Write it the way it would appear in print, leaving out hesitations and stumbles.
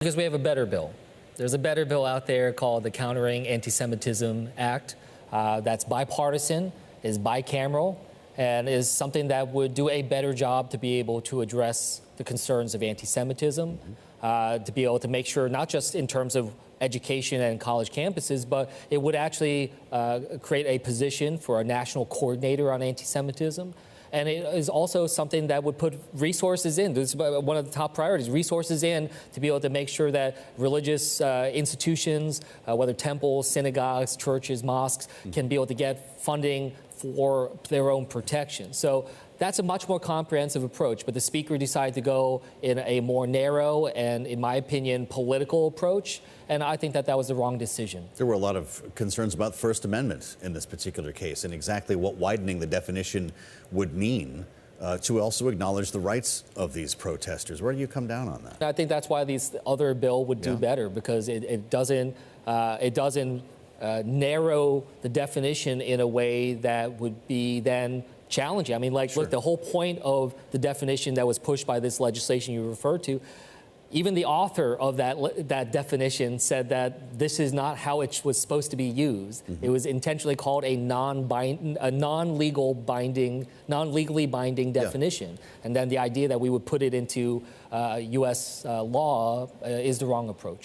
Because we have a better bill. There's a better bill out there called the Countering Antisemitism Act that's bipartisan, is bicameral, and is something that would do a better job to be able to address the concerns of anti-Semitism, to be able to make sure, not just in terms of education and college campuses, but it would actually create a position for a national coordinator on anti-Semitism. And it is also something that would put resources in. This is one of the top priorities, resources in to be able to make sure that religious institutions, whether temples, synagogues, churches, mosques, can be able to get funding for their own protection. So that's a much more comprehensive approach, but the speaker decided to go in a more narrow and, in my opinion, political approach, and I think that that was the wrong decision. There were a lot of concerns about First Amendment in this particular case and exactly what widening the definition would mean to also acknowledge the rights of these protesters. Where do you come down on that? I think that's why this other bill would do better, because it doesn't narrow the definition in a way that would be then challenging. I mean, like, look, the whole point of the definition that was pushed by this legislation you referred to, even the author of that definition said that this is not how it was supposed to be used. It was intentionally called a non-legally binding definition. And then the idea that we would put it into U.S. law is the wrong approach.